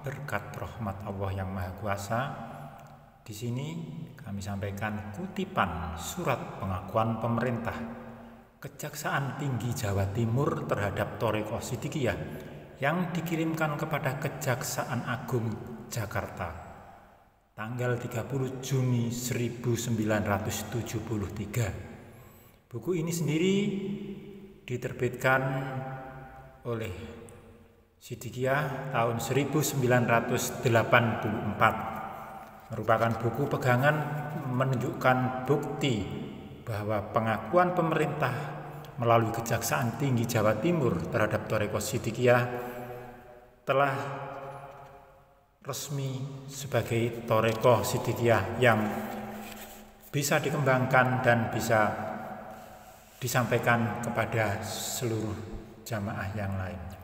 berkat rahmat Allah yang Maha Kuasa, di sini kami sampaikan kutipan surat pengakuan pemerintah Kejaksaan Tinggi Jawa Timur terhadap Thariqah Siddiqiyah yang dikirimkan kepada Kejaksaan Agung Jakarta tanggal 30 Juni 1973. Buku ini sendiri diterbitkan oleh Siddiqiyah tahun 1984, merupakan buku pegangan menunjukkan bukti bahwa pengakuan pemerintah melalui Kejaksaan Tinggi Jawa Timur terhadap Thariqah Siddiqiyah telah resmi sebagai Thariqah Siddiqiyah yang bisa dikembangkan dan bisa disampaikan kepada seluruh jamaah yang lainnya.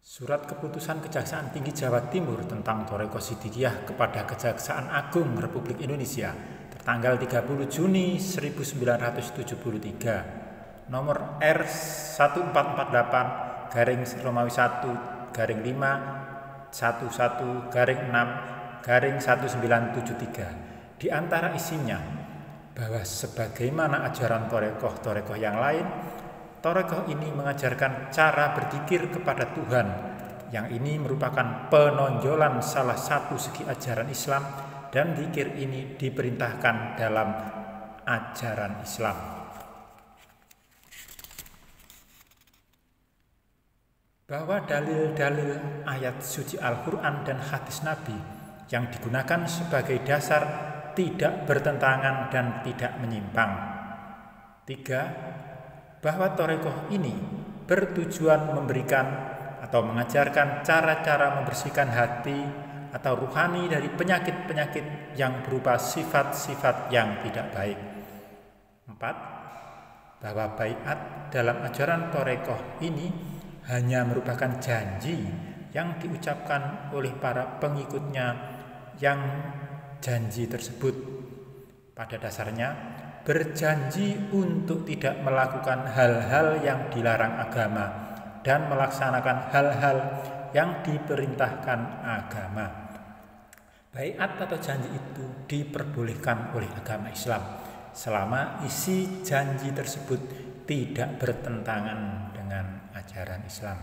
Surat keputusan Kejaksaan Tinggi Jawa Timur tentang Thariqah Siddiqiyah kepada Kejaksaan Agung Republik Indonesia tertanggal 30 Juni 1973 nomor R1448 garing Romawi 1 garing 5 11 garing 6 garing 1973. Di antara isinya bahwa sebagaimana ajaran Thariqah yang lain, Thariqah ini mengajarkan cara berzikir kepada Tuhan, yang ini merupakan penonjolan salah satu segi ajaran Islam, dan zikir ini diperintahkan dalam ajaran Islam. Bahwa dalil-dalil ayat suci Al-Quran dan hadis Nabi yang digunakan sebagai dasar tidak bertentangan dan tidak menyimpang. 3. Bahwa Thariqah ini bertujuan memberikan atau mengajarkan cara-cara membersihkan hati atau ruhani dari penyakit-penyakit yang berupa sifat-sifat yang tidak baik. 4. Bahwa baiat dalam ajaran Thariqah ini hanya merupakan janji yang diucapkan oleh para pengikutnya, yang janji tersebut pada dasarnya berjanji untuk tidak melakukan hal-hal yang dilarang agama dan melaksanakan hal-hal yang diperintahkan agama. Baiat atau janji itu diperbolehkan oleh agama Islam selama isi janji tersebut tidak bertentangan dengan ajaran Islam.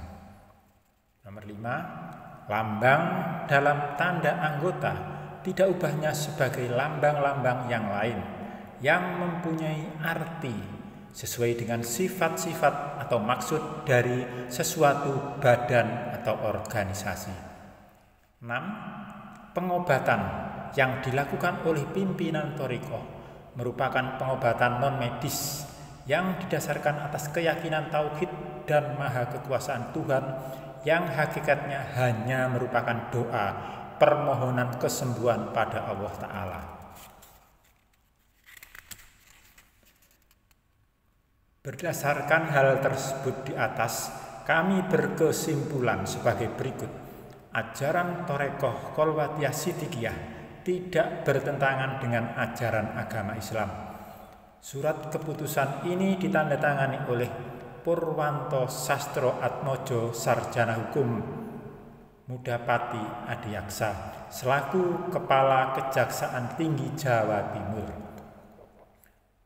Nomor 5, lambang dalam tanda anggota tidak ubahnya sebagai lambang-lambang yang lain yang mempunyai arti sesuai dengan sifat-sifat atau maksud dari sesuatu badan atau organisasi. 6. Pengobatan yang dilakukan oleh pimpinan Thariqah merupakan pengobatan non-medis yang didasarkan atas keyakinan tauhid dan maha kekuasaan Tuhan, yang hakikatnya hanya merupakan doa permohonan kesembuhan pada Allah Ta'ala. Berdasarkan hal tersebut di atas, kami berkesimpulan sebagai berikut. Ajaran Thariqah Kholwatiyah Siddiqiyah tidak bertentangan dengan ajaran agama Islam. Surat keputusan ini ditandatangani oleh Purwanto Sastro Atmojo, Sarjana Hukum Mudapati Adiaksa, selaku Kepala Kejaksaan Tinggi Jawa Timur.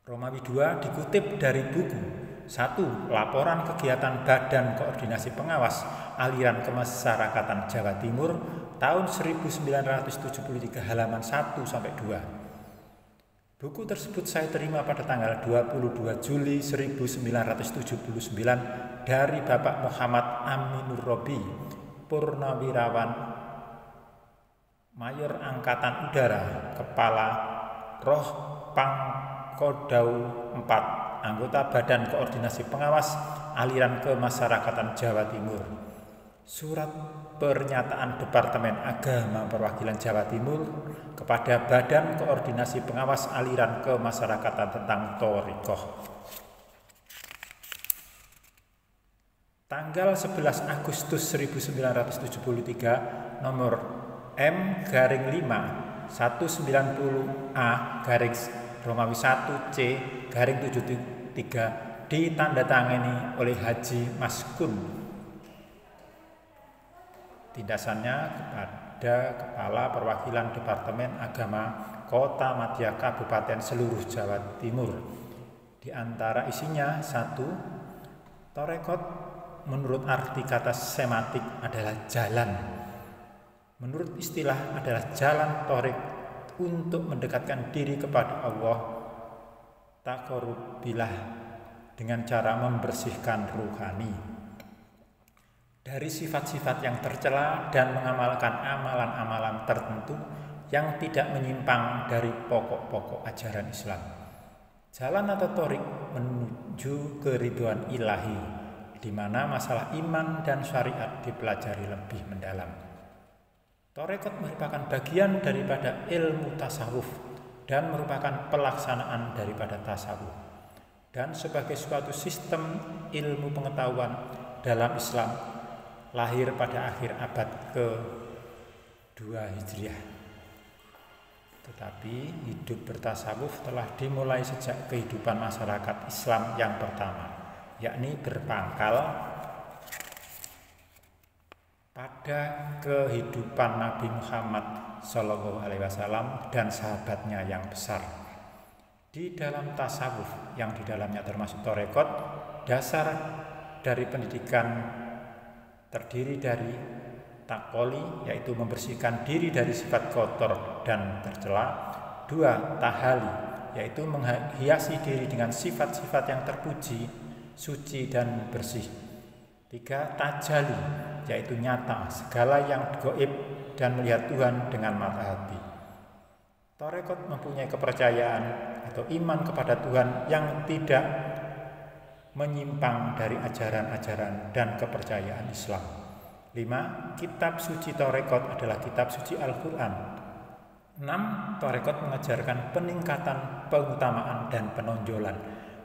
Romawi 2 dikutip dari buku 1. Laporan Kegiatan Badan Koordinasi Pengawas Aliran Kemasyarakatan Jawa Timur tahun 1973 halaman 1-2. Buku tersebut saya terima pada tanggal 22 Juli 1979 dari Bapak Muhammad Aminur Robi, Purnawirawan Mayor Angkatan Udara, Kepala Roh Pangkodau 4, anggota Badan Koordinasi Pengawas Aliran Kemasyarakatan Jawa Timur. Surat pernyataan Departemen Agama Perwakilan Jawa Timur kepada Badan Koordinasi Pengawas Aliran Kemasyarakatan tentang Thariqah. Tanggal 11 Agustus 1973 nomor M/5 190A garing Romawi 1 C garing 73 ditandatangani oleh Haji Maskun tindasannya kepada Kepala Perwakilan Departemen Agama Kota Madya Kabupaten seluruh Jawa Timur. Di antara isinya 1. Torekot menurut arti kata sematik adalah jalan. Menurut istilah adalah jalan torik untuk mendekatkan diri kepada Allah taqarrubillah dengan cara membersihkan ruhani dari sifat-sifat yang tercela dan mengamalkan amalan-amalan tertentu yang tidak menyimpang dari pokok-pokok ajaran Islam. Jalan atau torik menuju keridhaan ilahi, di mana masalah iman dan syariat dipelajari lebih mendalam. Torekot merupakan bagian daripada ilmu tasawuf dan merupakan pelaksanaan daripada tasawuf, dan sebagai suatu sistem ilmu pengetahuan dalam Islam lahir pada akhir abad ke-2 Hijriah. Tetapi hidup bertasawuf telah dimulai sejak kehidupan masyarakat Islam yang pertama, yakni berpangkal pada kehidupan Nabi Muhammad SAW dan sahabatnya yang besar. Di dalam tasawuf yang di dalamnya termasuk torekot, dasar dari pendidikan terdiri dari takoli, yaitu membersihkan diri dari sifat kotor dan tercela. 2. Tahali, yaitu menghiasi diri dengan sifat-sifat yang terpuji, suci dan bersih. 3. Tajali, yaitu nyata segala yang gaib dan melihat Tuhan dengan mata hati. Torekot mempunyai kepercayaan atau iman kepada Tuhan yang tidak menyimpang dari ajaran-ajaran dan kepercayaan Islam. 5. Kitab suci torekot adalah kitab suci Al-Quran. 6. Torekot mengajarkan peningkatan, pengutamaan, dan penonjolan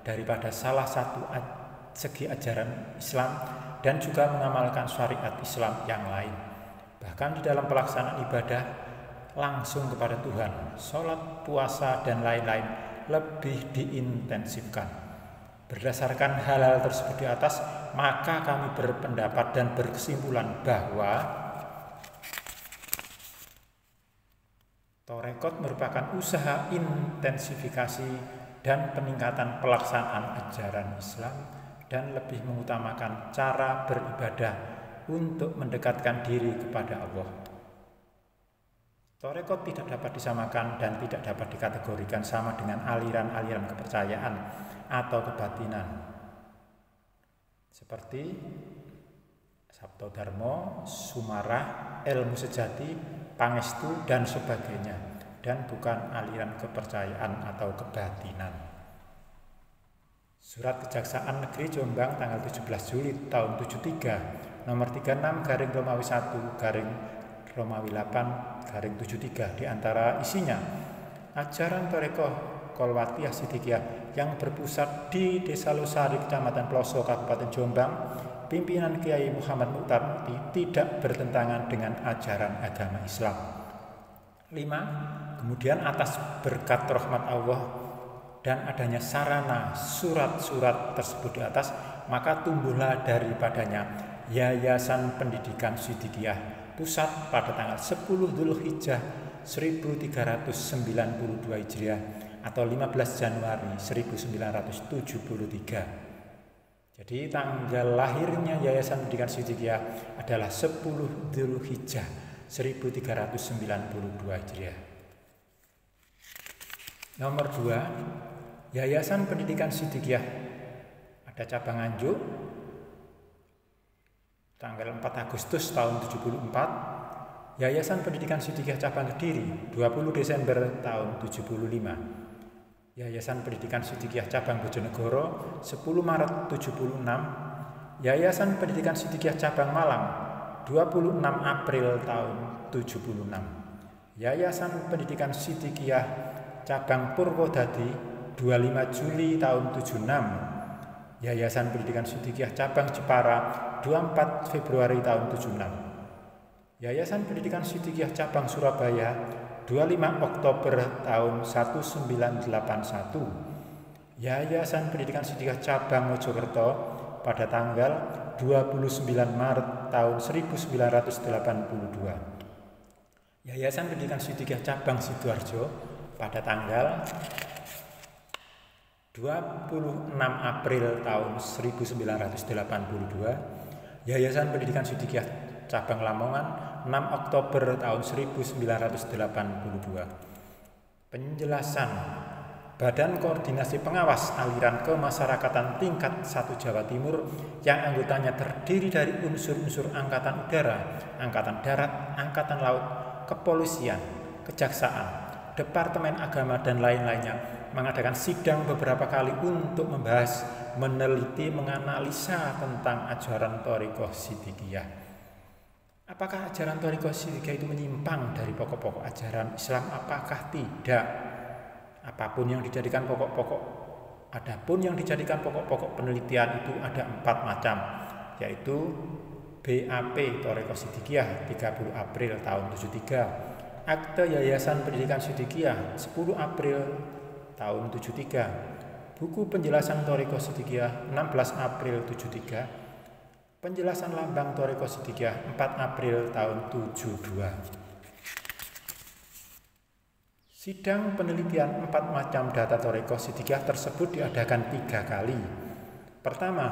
daripada salah satu segi ajaran Islam dan juga mengamalkan syariat Islam yang lain. Bahkan di dalam pelaksanaan ibadah langsung kepada Tuhan, sholat, puasa, dan lain-lain lebih diintensifkan. Berdasarkan hal-hal tersebut di atas, maka kami berpendapat dan berkesimpulan bahwa torekot merupakan usaha intensifikasi dan peningkatan pelaksanaan ajaran Islam dan lebih mengutamakan cara beribadah untuk mendekatkan diri kepada Allah. Torekot tidak dapat disamakan dan tidak dapat dikategorikan sama dengan aliran-aliran kepercayaan atau kebatinan seperti Sabto Dharma, Sumarah, Ilmu Sejati, Pangestu, dan sebagainya, dan bukan aliran kepercayaan atau kebatinan. Surat Kejaksaan Negeri Jombang tanggal 17 Juli tahun 73 nomor 36/Romawi 8/Romawi 8/73 di antara isinya ajaran Torekoh Kolwatiyah Sidikiyah yang berpusat di Desa Losari, Kecamatan Ploso, Kabupaten Jombang, pimpinan Kiai Muhammad Mukhtar Mukti, tidak bertentangan dengan ajaran agama Islam. 5. Kemudian atas berkat rahmat Allah dan adanya sarana surat-surat tersebut di atas, maka tumbuhlah daripadanya Yayasan Pendidikan Sidikiyah Pusat pada tanggal 10 Dzulhijjah 1392 Hijriah atau 15 Januari 1973. Jadi tanggal lahirnya Yayasan Pendidikan Sidikiyah adalah 10 Dzulhijjah 1392 Hijriah. Nomor 2, Yayasan Pendidikan Sidikiyah ada cabang Nganjuk tanggal 4 Agustus tahun 74. Yayasan Pendidikan Sidikiyah cabang Kediri 20 Desember tahun 75. Yayasan Pendidikan Sidikiyah cabang Bojonegoro 10 Maret 76. Yayasan Pendidikan Sidikiyah cabang Malang 26 April tahun 76. Yayasan Pendidikan Sidikiyah cabang Purwodadi 25 Juli tahun 76. Yayasan Pendidikan Sidikiyah cabang Jepara 24 Februari tahun 76. Yayasan Pendidikan Sidikiyah cabang Surabaya 25 Oktober tahun 1981. Yayasan Pendidikan Sidikiyah cabang Mojokerto pada tanggal 29 Maret tahun 1982. Yayasan Pendidikan Sidikiyah Cabang Sidoarjo pada tanggal 26 April tahun 1982. Yayasan Pendidikan Sidikiyah Cabang Lamongan 6 Oktober tahun 1982. Penjelasan Badan Koordinasi Pengawas Aliran Kemasyarakatan tingkat 1 Jawa Timur yang anggotanya terdiri dari unsur-unsur Angkatan Udara, Angkatan Darat, Angkatan Laut, Kepolisian, Kejaksaan, Departemen Agama dan lain-lainnya mengadakan sidang beberapa kali untuk membahas, meneliti, menganalisa tentang ajaran Thariqah Sidikiyah. Apakah ajaran Thariqah Sidikiyah itu menyimpang dari pokok-pokok ajaran Islam? Apakah tidak? Adapun yang dijadikan pokok-pokok penelitian itu ada 4 macam, yaitu BAP Thariqah Sidikiyah 30 April tahun 73, Akte Yayasan Pendidikan Sidikiyah 10 April tahun 73, Buku Penjelasan Thariqah Sidikiyah 16 April 73, Penjelasan Lambang Thariqah Sidikiyah 4 April tahun 72. Sidang penelitian 4 macam data Thariqah Sidikiyah tersebut diadakan 3 kali. Pertama,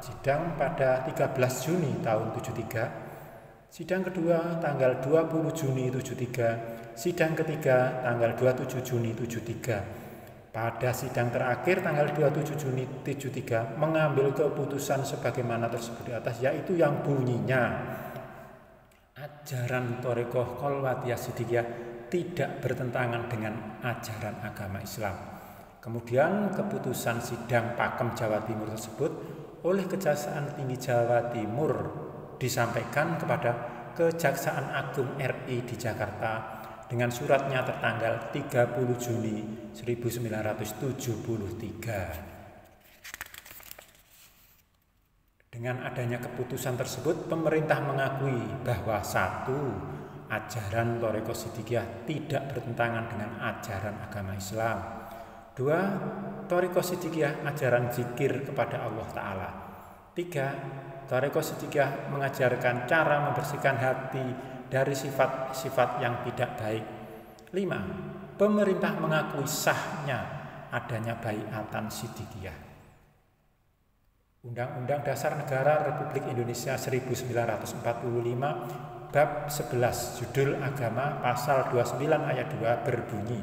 sidang pada 13 Juni tahun 73. Sidang kedua tanggal 20 Juni 73. Sidang ketiga tanggal 27 Juni 73. Pada sidang terakhir tanggal 27 Juni 73 mengambil keputusan sebagaimana tersebut di atas, yaitu yang bunyinya ajaran Thariqah Khalwatiyah Sidikiyah tidak bertentangan dengan ajaran agama Islam. Kemudian keputusan sidang Pakem Jawa Timur tersebut oleh Kejaksaan Tinggi Jawa Timur disampaikan kepada Kejaksaan Agung RI di Jakarta dengan suratnya tertanggal 30 Juni 1973. Dengan adanya keputusan tersebut, pemerintah mengakui bahwa 1. Ajaran Thariqah Sidikiyah tidak bertentangan dengan ajaran agama Islam. 2. Thariqah Sidikiyah ajaran zikir kepada Allah Ta'ala. 3. Thariqah Sidikiyah mengajarkan cara membersihkan hati dari sifat-sifat yang tidak baik. 5. Pemerintah mengakui sahnya adanya baiatan Sidikiyah. Undang-Undang Dasar Negara Republik Indonesia 1945 Bab 11 Judul Agama Pasal 29 ayat 2 berbunyi,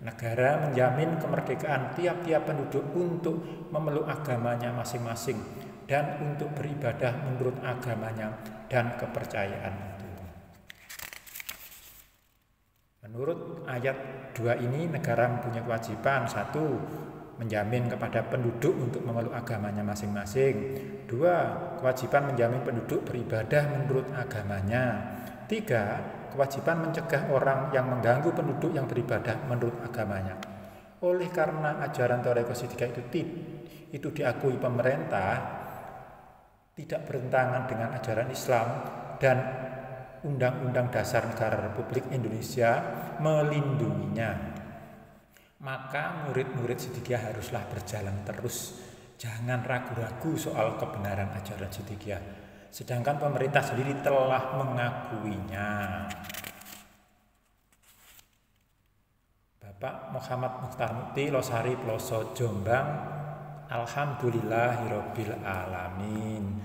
negara menjamin kemerdekaan tiap-tiap penduduk untuk memeluk agamanya masing-masing dan untuk beribadah menurut agamanya dan kepercayaan itu. Menurut ayat 2 ini, negara mempunyai kewajiban: 1. Menjamin kepada penduduk untuk memeluk agamanya masing-masing. 2. Kewajiban menjamin penduduk beribadah menurut agamanya. 3. Kewajiban mencegah orang yang mengganggu penduduk yang beribadah menurut agamanya. Oleh karena ajaran Thariqah Sidikiyah itu diakui pemerintah, tidak bertentangan dengan ajaran Islam, dan Undang-Undang Dasar Negara Republik Indonesia melindunginya, maka murid-murid Sidikiyah haruslah berjalan terus, jangan ragu-ragu soal kebenaran ajaran Sidikiyah, sedangkan pemerintah sendiri telah mengakuinya. Bapak Muhammad Mukhtar Mukti, Losari Ploso, Jombang. Alhamdulillahirabbil alamin.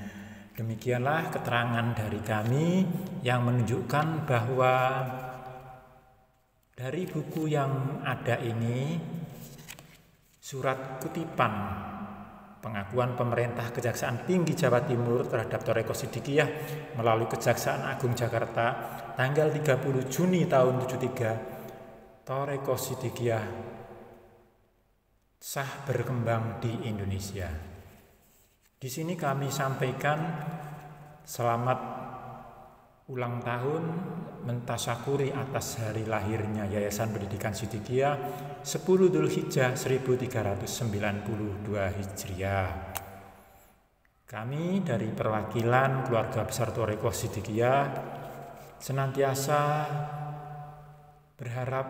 Demikianlah keterangan dari kami yang menunjukkan bahwa dari buku yang ada ini, surat kutipan pengakuan pemerintah Kejaksaan Tinggi Jawa Timur terhadap Thariqah Sidikiyah melalui Kejaksaan Agung Jakarta tanggal 30 Juni tahun 73, Thariqah Sidikiyah sah berkembang di Indonesia. Di sini kami sampaikan selamat ulang tahun mentasyakuri atas hari lahirnya Yayasan Pendidikan Sidikiyah 10 Dzulhijjah 1392 Hijriah. Kami dari perwakilan keluarga besar Thariqah Sidikiyah senantiasa berharap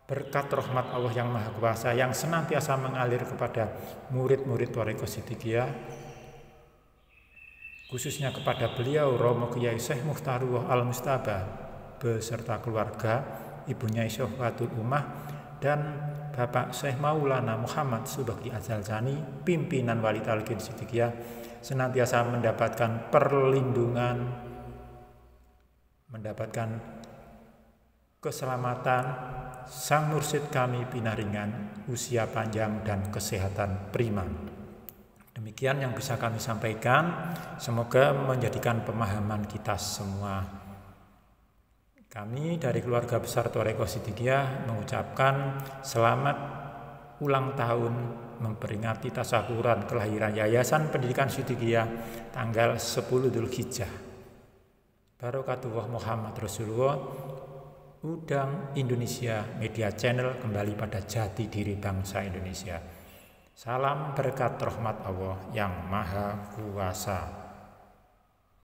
berkat rahmat Allah yang Maha Kuasa yang senantiasa mengalir kepada murid-murid Thariqah Sidikiyah khususnya kepada beliau Romo Kiai Syekh Mukhtarullah Al-Mustabah beserta keluarga, Ibu Nyai Syahwatul Ummah dan Bapak Syekh Maulana Muhammad Subakti Adzalzani, pimpinan Wali Talqin Sidikiyah, senantiasa mendapatkan perlindungan, mendapatkan keselamatan Sang Mursyid kami pinaringan usia panjang dan kesehatan prima. Demikian yang bisa kami sampaikan, semoga menjadikan pemahaman kita semua. Kami dari keluarga besar Thoreko Sidikiyah mengucapkan selamat ulang tahun memperingati tasyakuran kelahiran Yayasan Pendidikan Sidikiyah tanggal 10 Dzulhijjah. Barokatullah Muhammad Rasulullah. Udang Indonesia Media Channel kembali pada jati diri bangsa Indonesia. Salam berkat rahmat Allah yang Maha Kuasa.